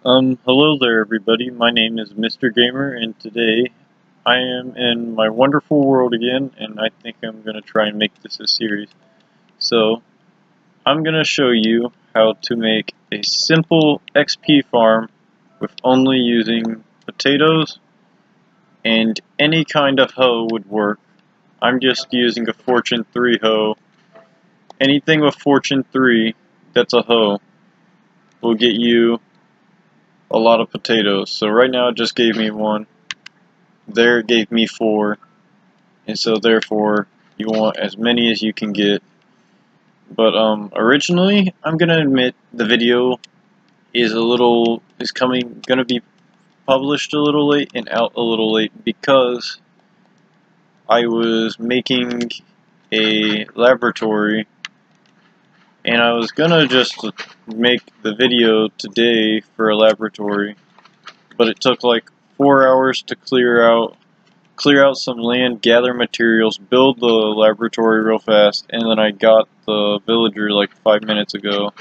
Hello there everybody, my name is Mr. Gamer, and today I am in my wonderful world again, and I think I'm going to try and make this a series. So, I'm going to show you how to make a simple XP farm with only using potatoes, and any kind of hoe would work. I'm just using a Fortune 3 hoe. Anything with Fortune 3 that's a hoe will get you a lot of potatoes. So right now it just gave me one. There it gave me 4. And so therefore you want as many as you can get. But originally I'm gonna admit the video is gonna be published a little late and out a little late because I was making a laboratory and I was gonna just make the video today for a laboratory, but it took like 4 hours to clear out some land, gather materials, build the laboratory real fast, and then I got the villager like 5 minutes ago.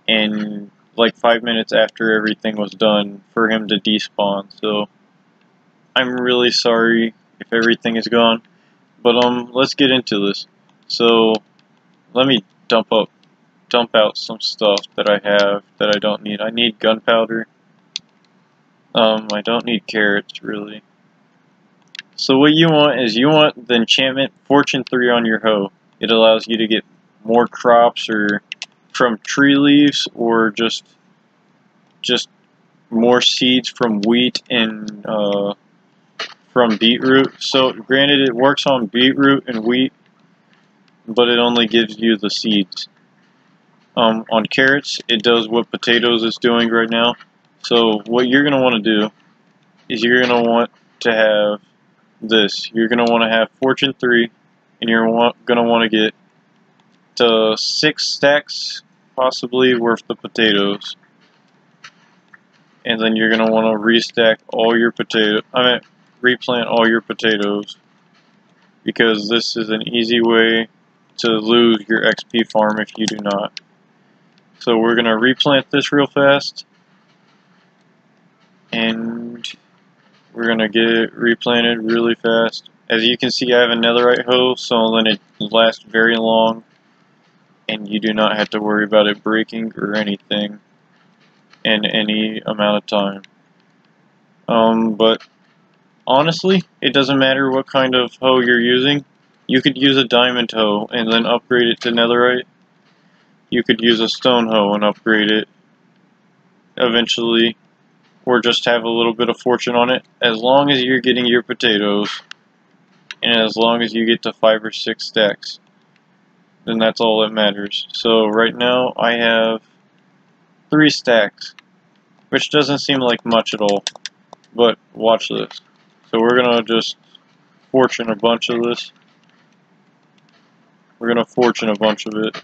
And like 5 minutes after everything was done for him to despawn. So I'm really sorry if everything is gone. But let's get into this. So let me dump out some stuff that I have that I don't need. I need gunpowder. I don't need carrots really. So what you want is the enchantment Fortune 3 on your hoe. It allows you to get more crops or from tree leaves, or just more seeds from wheat and from beetroot. So granted it works on beetroot and wheat, but it only gives you the seeds. On carrots it does what potatoes is doing right now. So what you're going to want to do is you're going to want to have this. You're going to want to have Fortune 3, and you're going to want to get to 6 stacks possibly worth of potatoes. And then you're going to want to replant all your potatoes, because this is an easy way to lose your XP farm if you do not. So we're going to replant this real fast, and we're going to get it replanted really fast. As you can see, I have a netherite hoe, so then it lasts very long, and you do not have to worry about it breaking or anything in any amount of time. But honestly, it doesn't matter what kind of hoe you're using. You could use a diamond hoe and then upgrade it to netherite. You could use a stone hoe and upgrade it eventually, or just have a little bit of fortune on it. As long as you're getting your potatoes, and as long as you get to 5 or 6 stacks, then that's all that matters. So right now I have 3 stacks, which doesn't seem like much at all, but watch this. So we're gonna just fortune a bunch of this. We're gonna fortune a bunch of it.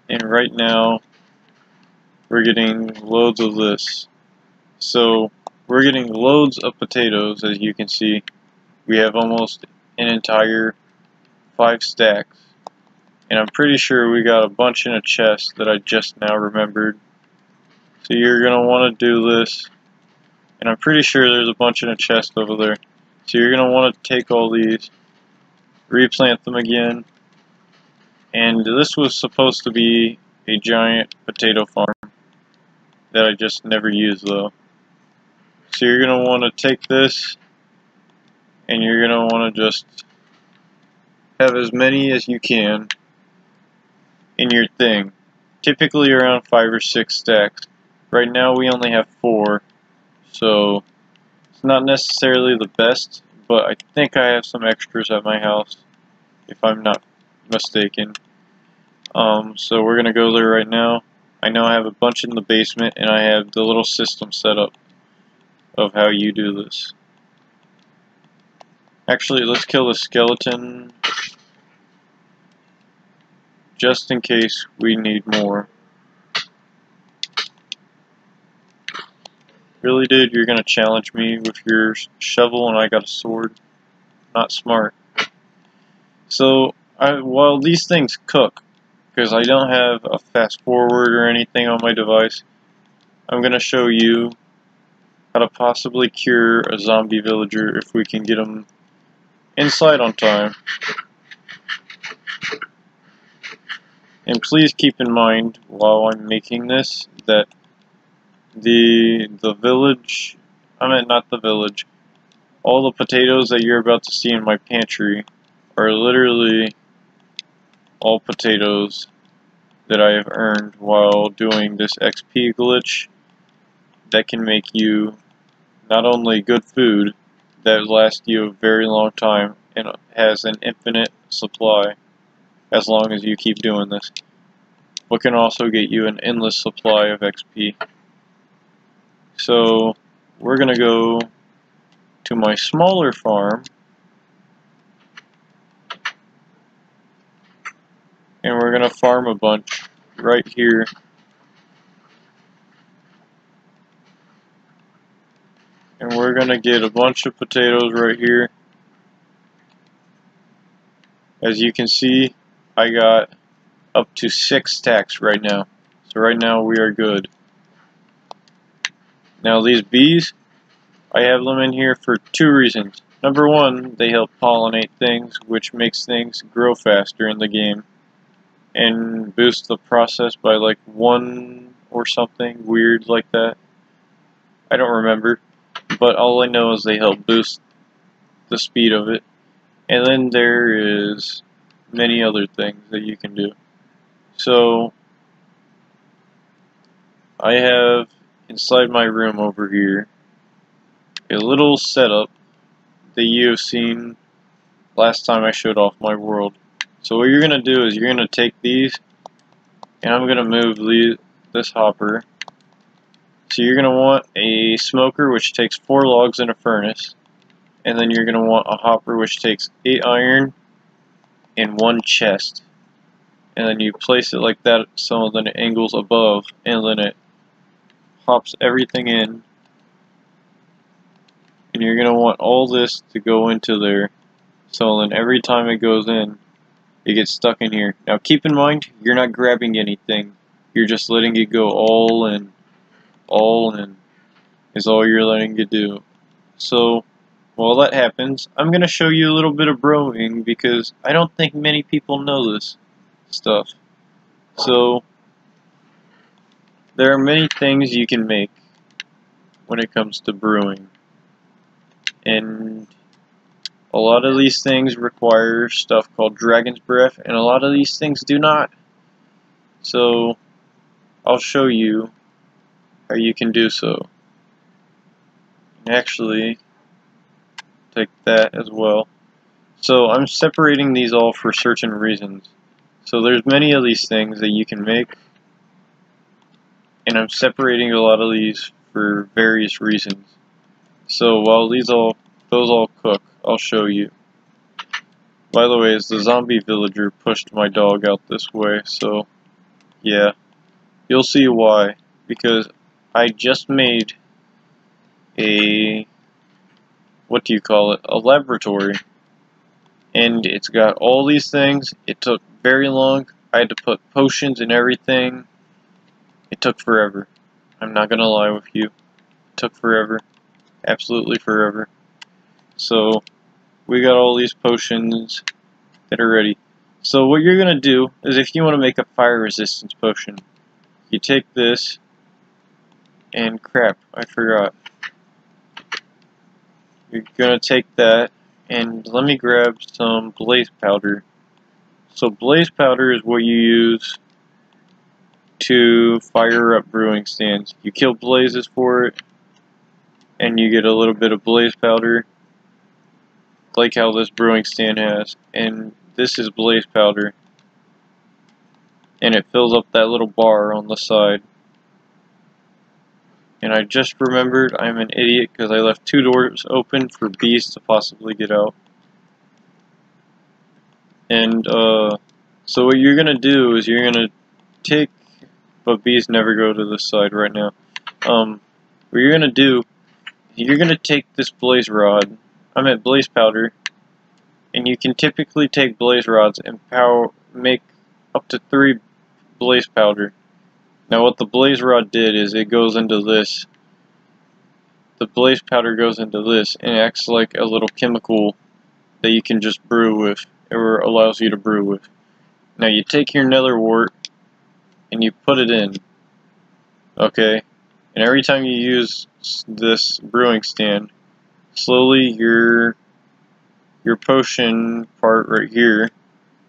And right now we're getting loads of this. So we're getting loads of potatoes. As you can see, we have almost an entire 5 stacks. And I'm pretty sure we got a bunch in a chest that I just now remembered. So you're going to want to do this. And I'm pretty sure there's a bunch in a chest over there. So you're going to want to take all these, replant them again. And this was supposed to be a giant potato farm that I just never used though. So you're going to want to take this, and you're going to want to just have as many as you can in your thing. Typically around 5 or 6 stacks. Right now we only have 4, so it's not necessarily the best, but I think I have some extras at my house, if I'm not mistaken. So we're going to go there right now. I know I have a bunch in the basement, and I have the little system set up of how you do this. Actually, let's kill the skeleton just in case we need more. Really, dude? You're gonna challenge me with your shovel and I got a sword? Not smart. So, while these things cook, because I don't have a fast forward or anything on my device, I'm going to show you how to possibly cure a zombie villager if we can get him inside on time. And please keep in mind while I'm making this that the village, I meant not the village, all the potatoes that you're about to see in my pantry are literally all potatoes that I have earned while doing this XP glitch that can make you not only good food that lasts you a very long time and has an infinite supply as long as you keep doing this, but can also get you an endless supply of XP. So we're gonna go to my smaller farm and we're gonna farm a bunch right here. And we're gonna get a bunch of potatoes right here. As you can see, I got up to 6 stacks right now. So right now we are good. Now these bees, I have them in here for 2 reasons. Number 1, they help pollinate things, which makes things grow faster in the game and boost the process by like 1 or something weird like that. I don't remember, but all I know is they help boost the speed of it. And then there is many other things that you can do. So I have inside my room over here a little setup that you have seen last time I showed off my world. So what you're going to do is you're going to take these and I'm going to move this hopper. So you're going to want a smoker which takes 4 logs in a furnace, and then you're going to want a hopper which takes 8 iron and 1 chest. And then you place it like that so then it angles above and then it pops everything in. And you're going to want all this to go into there. So then every time it goes in, it gets stuck in here. Now keep in mind, you're not grabbing anything. You're just letting it go all in. All in is all you're letting it do. So while that happens, I'm going to show you a little bit of brewing because I don't think many people know this stuff. So there are many things you can make when it comes to brewing. And a lot of these things require stuff called Dragon's Breath, and a lot of these things do not. So I'll show you how you can do so. And actually, take that as well. So I'm separating these all for certain reasons. So there's many of these things that you can make, and I'm separating a lot of these for various reasons. So while those all cook, I'll show you. By the way, as the zombie villager pushed my dog out this way, so yeah, you'll see why. Because I just made a, what do you call it, a laboratory. And it's got all these things. It took very long. I had to put potions and everything. It took forever. I'm not gonna lie with you. It took forever. Absolutely forever. So we got all these potions that are ready. So what you're gonna do is if you want to make a fire resistance potion, you take this and crap, I forgot. You're gonna take that and let me grab some blaze powder. So blaze powder is what you use to fire up brewing stands. You kill blazes for it and you get a little bit of blaze powder, like how this brewing stand has. And this is blaze powder, and it fills up that little bar on the side. And I just remembered I'm an idiot because I left 2 doors open for bees to possibly get out. And so what you're gonna do is you're gonna take, but bees never go to this side right now. What you're gonna do, you're gonna take this blaze rod, blaze powder, and you can typically take blaze rods and make up to 3 blaze powder. Now what the blaze rod did is it goes into this. The blaze powder goes into this and acts like a little chemical that you can just brew with, or allows you to brew with. Now you take your nether wart and you put it in, okay? And every time you use this brewing stand, slowly your potion part right here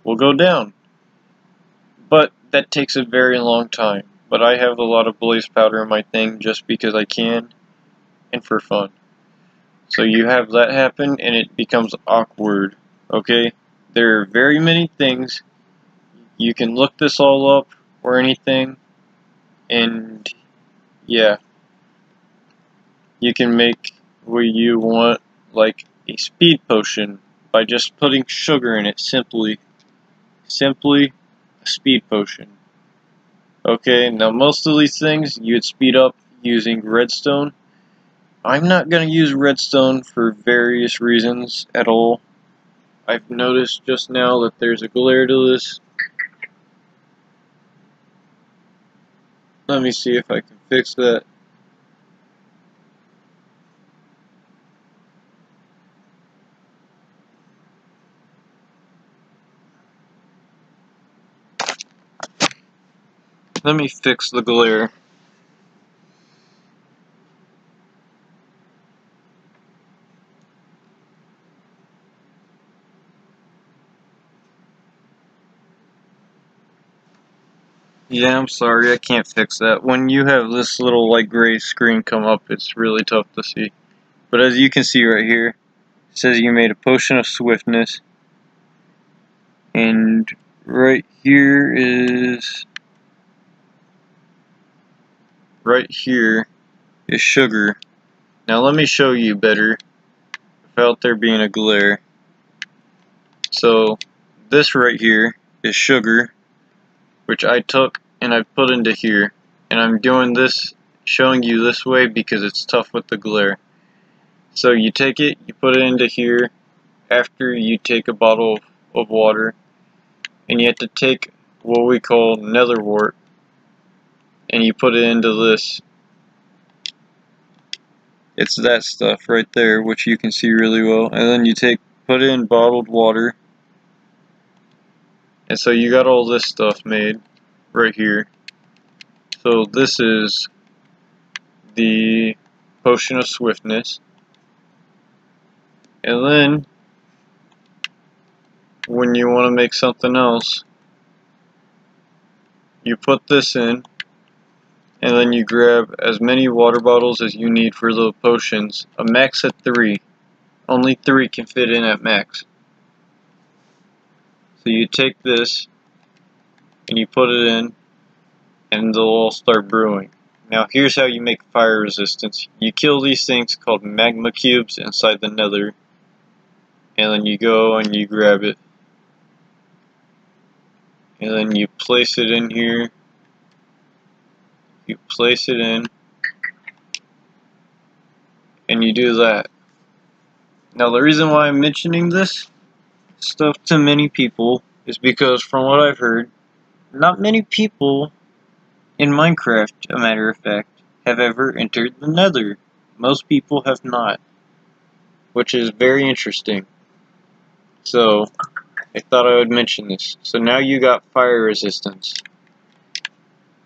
will go down. But that takes a very long time. But I have a lot of blaze powder in my thing just because I can and for fun. So you have that happen and it becomes awkward, okay? There are very many things. You can look this all up or anything, and yeah, you can make what you want, like a speed potion, by just putting sugar in it. Simply a speed potion. Okay, now most of these things you would speed up using redstone. I'm not going to use redstone for various reasons at all. I've noticed just now that there's a glare to this. Let me see if I can fix that. Let me fix the glare. Yeah, I'm sorry, I can't fix that. When you have this little light gray screen come up, it's really tough to see. But as you can see right here, it says you made a potion of swiftness. And right here is sugar. Now let me show you better without there being a glare. So this right here is sugar, which I took and I put into here. And I'm doing this, showing you this way because it's tough with the glare. So you take it, you put it into here after you take a bottle of water, and you have to take what we call nether wart and you put it into this. It's that stuff right there, which you can see really well. And then you put in bottled water. And so you got all this stuff made right here. So this is the potion of swiftness. And then when you want to make something else, you put this in, and then you grab as many water bottles as you need for the potions. A max of 3. Only 3 can fit in at max. So you take this and you put it in, and they'll all start brewing. Now here's how you make fire resistance. You kill these things called magma cubes inside the nether, and then you go and you grab it, and then you place it in here. You place it in, and you do that. Now the reason why I'm mentioning this stuff to many people is because from what I've heard, not many people in Minecraft, a matter of fact, have ever entered the nether. Most people have not, which is very interesting. So I thought I would mention this. So now you got fire resistance.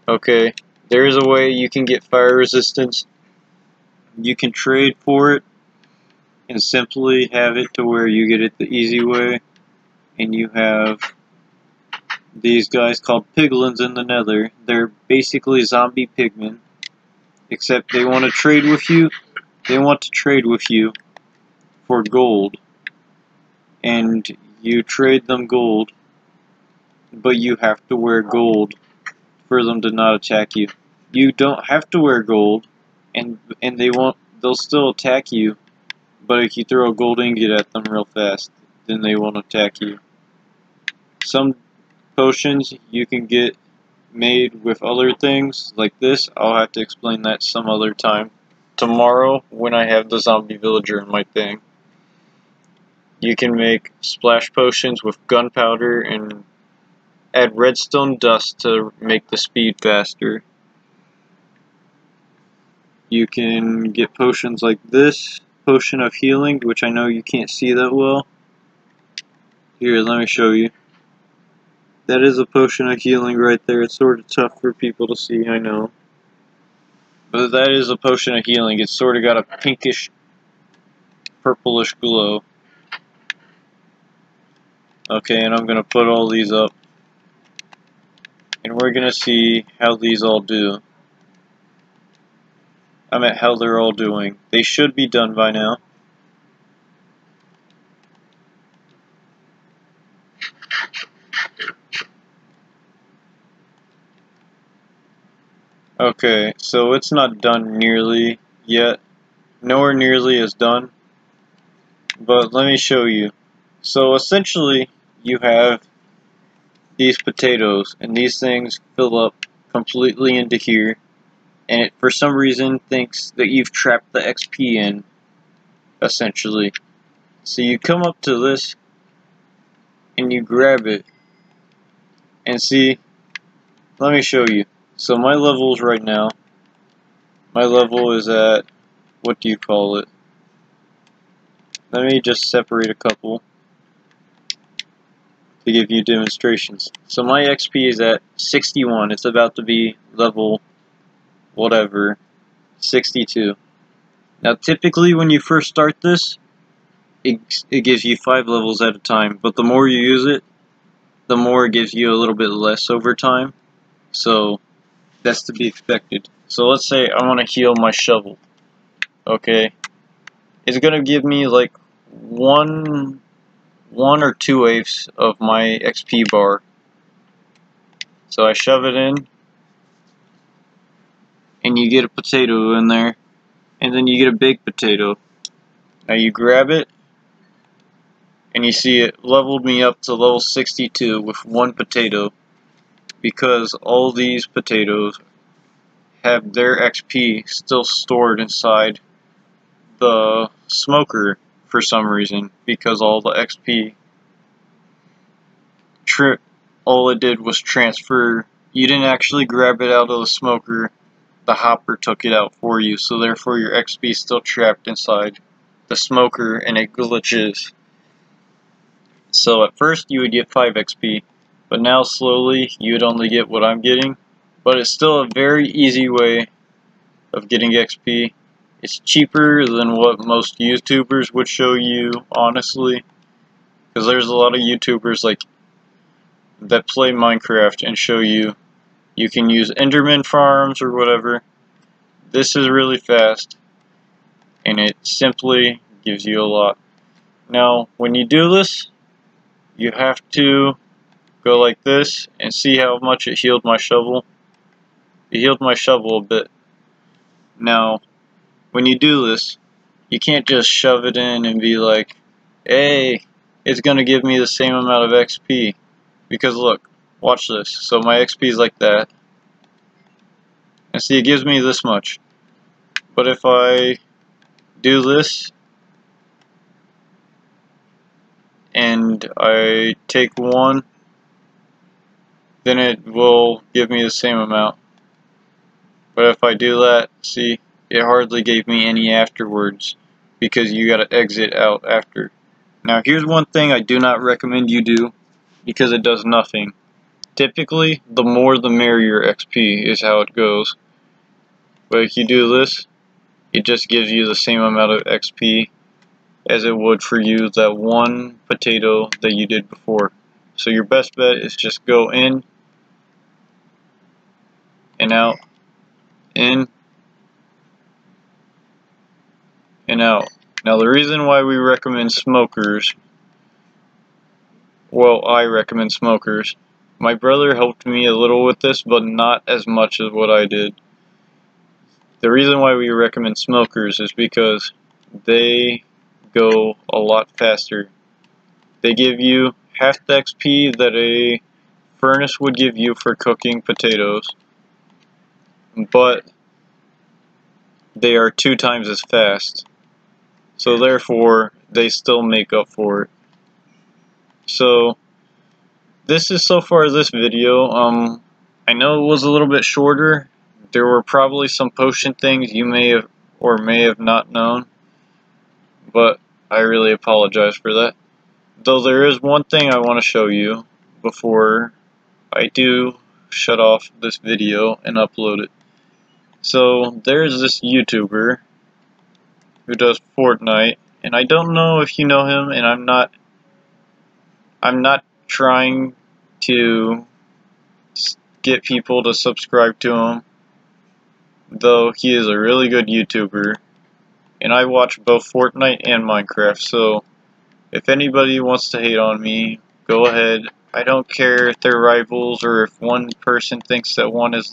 Okay, there is a way you can get fire resistance. You can trade for it and simply have it to where you get it the easy way. And you have these guys called piglins in the nether. They're basically zombie pigmen, except they want to trade with you. They want to trade with you for gold. And you trade them gold, but you have to wear gold for them to not attack you. You don't have to wear gold, and they'll still attack you, but if you throw a gold ingot at them real fast, then they won't attack you. Some potions you can get made with other things like this. I'll have to explain that some other time. Tomorrow, when I have the zombie villager in my thing, you can make splash potions with gunpowder and add redstone dust to make the speed faster. You can get potions like this, potion of healing, which I know you can't see that well. Here, let me show you. That is a potion of healing right there. It's sort of tough for people to see, I know. But that is a potion of healing. It's sort of got a pinkish, purplish glow. Okay, and I'm going to put all these up. And we're going to see how these all do. I meant how they're all doing. They should be done by now. Okay, so it's not done nearly yet. Nowhere nearly as done. But let me show you. So essentially, you have these potatoes, and these things fill up completely into here. And it, for some reason, thinks that you've trapped the XP in, essentially. So you come up to this, and you grab it, and see, let me show you. So my levels right now, my level is at, what do you call it? Let me just separate a couple to give you demonstrations. So my XP is at 61, it's about to be level, whatever, 62. Now typically when you first start this, it gives you 5 levels at a time, but the more you use it, the more it gives you a little bit less over time, so that's to be expected. So let's say I want to heal my shovel, okay, it's going to give me like one or 2/8 of my XP bar. So I shove it in, and you get a potato in there, and then you get a big potato. Now you grab it, and you see it leveled me up to level 62 with 1 potato, because all these potatoes have their XP still stored inside the smoker for some reason, because all the XP all it did was transfer. You didn't actually grab it out of the smoker, the hopper took it out for you, so therefore your XP is still trapped inside the smoker and it glitches. So at first you would get 5 XP, but now slowly you would only get what I'm getting. But it's still a very easy way of getting XP. It's cheaper than what most YouTubers would show you, honestly, because there's a lot of YouTubers like that play Minecraft and show you can use Enderman farms or whatever. This is really fast, and it simply gives you a lot. Now, when you do this, you have to go like this and see how much it healed my shovel. It healed my shovel a bit. Now, when you do this, you can't just shove it in and be like, hey, it's gonna give me the same amount of XP. Because look, watch this. So my XP is like that. And see, it gives me this much. But if I do this, and I take 1, then it will give me the same amount. But if I do that, see, it hardly gave me any afterwards, because you gotta exit out after. Now here's one thing I do not recommend you do, because it does nothing. Typically, the more the merrier XP is how it goes. But if you do this, it just gives you the same amount of XP as it would for you that 1 potato that you did before. So your best bet is just go in and out, in and out. Now the reason why we recommend smokers, well, I recommend smokers. My brother helped me a little with this, but not as much as what I did. The reason why we recommend smokers is because they go a lot faster. They give you half the XP that a furnace would give you for cooking potatoes, but they are 2 times as fast. So therefore, they still make up for it. So this is so far this video. I know it was a little bit shorter. There were probably some potion things you may have or may have not known, but I really apologize for that. Though there is one thing I want to show you before I do shut off this video and upload it. So there's this YouTuber who does Fortnite, and I don't know if you know him, and I'm not trying to get people to subscribe to him, though he is a really good YouTuber, and I watch both Fortnite and Minecraft, so if anybody wants to hate on me, go ahead. I don't care if they're rivals or if one person thinks that one is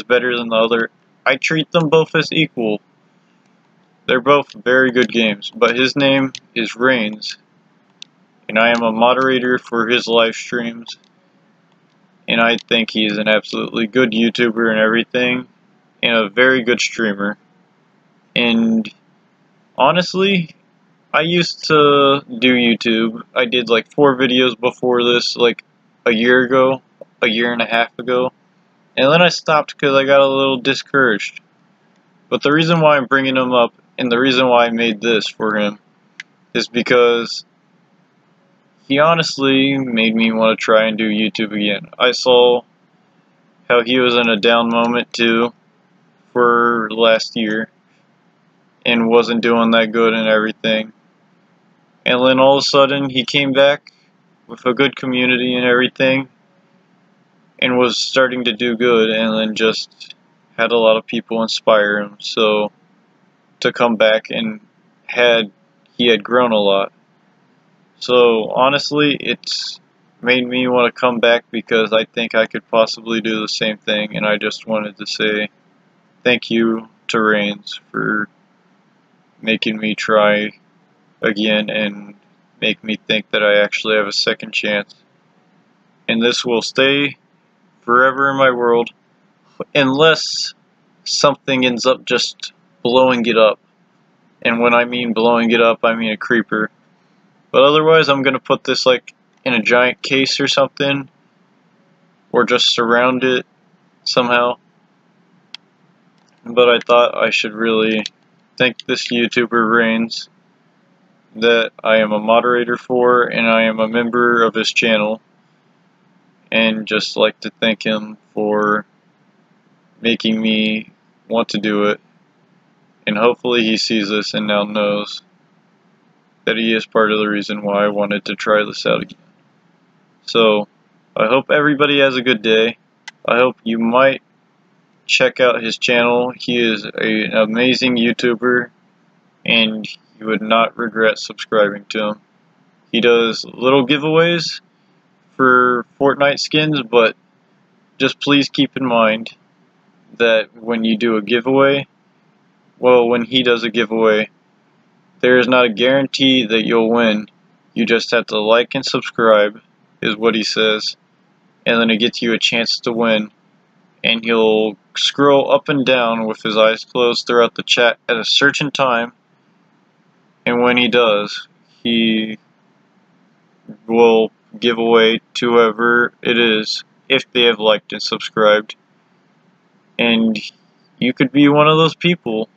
better than the other. I treat them both as equal. They're both very good games, but his name is Reigns, and I am a moderator for his live streams, and I think he's an absolutely good YouTuber and everything, and a very good streamer. And honestly, I used to do YouTube. I did like 4 videos before this, like a year ago, a year and a half ago, and then I stopped because I got a little discouraged. But the reason why I'm bringing him up, and the reason why I made this for him, is because he honestly made me want to try and do YouTube again. I saw how he was in a down moment too for last year and wasn't doing that good and everything. And then all of a sudden he came back with a good community and everything and was starting to do good, and then just had a lot of people inspire him so to come back, and he had grown a lot. So honestly, it's made me want to come back because I think I could possibly do the same thing, and I just wanted to say thank you to Reigns for making me try again and make me think that I actually have a second chance. And this will stay forever in my world unless something ends up just blowing it up. And when I mean blowing it up, I mean a creeper. But otherwise, I'm gonna put this like in a giant case or something, or just surround it somehow. But I thought I should really thank this YouTuber Reigns that I am a moderator for, and I am a member of his channel, and just like to thank him for making me want to do it. And hopefully he sees this and now knows that he is part of the reason why I wanted to try this out again. So, I hope everybody has a good day. I hope you might check out his channel. He is an amazing YouTuber, and you would not regret subscribing to him. He does little giveaways for Fortnite skins, but just please keep in mind that when you do a giveaway, well, when he does a giveaway, there is not a guarantee that you'll win. You just have to like and subscribe, is what he says, and then it gets you a chance to win. And he'll scroll up and down with his eyes closed throughout the chat at a certain time, and when he does, he will give away to whoever it is if they have liked and subscribed. And you could be one of those people.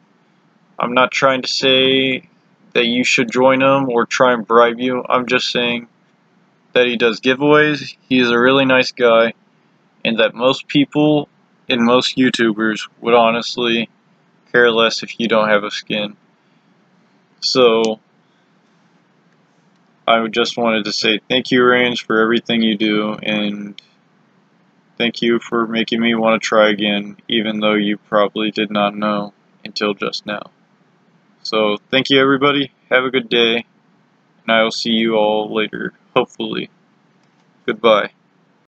I'm not trying to say that you should join him or try and bribe you. I'm just saying that he does giveaways, he is a really nice guy, and that most people and most YouTubers would honestly care less if you don't have a skin. So I just wanted to say thank you, Reigns, for everything you do, and thank you for making me want to try again, even though you probably did not know until just now. So thank you, everybody. Have a good day, and I will see you all later, hopefully. Goodbye.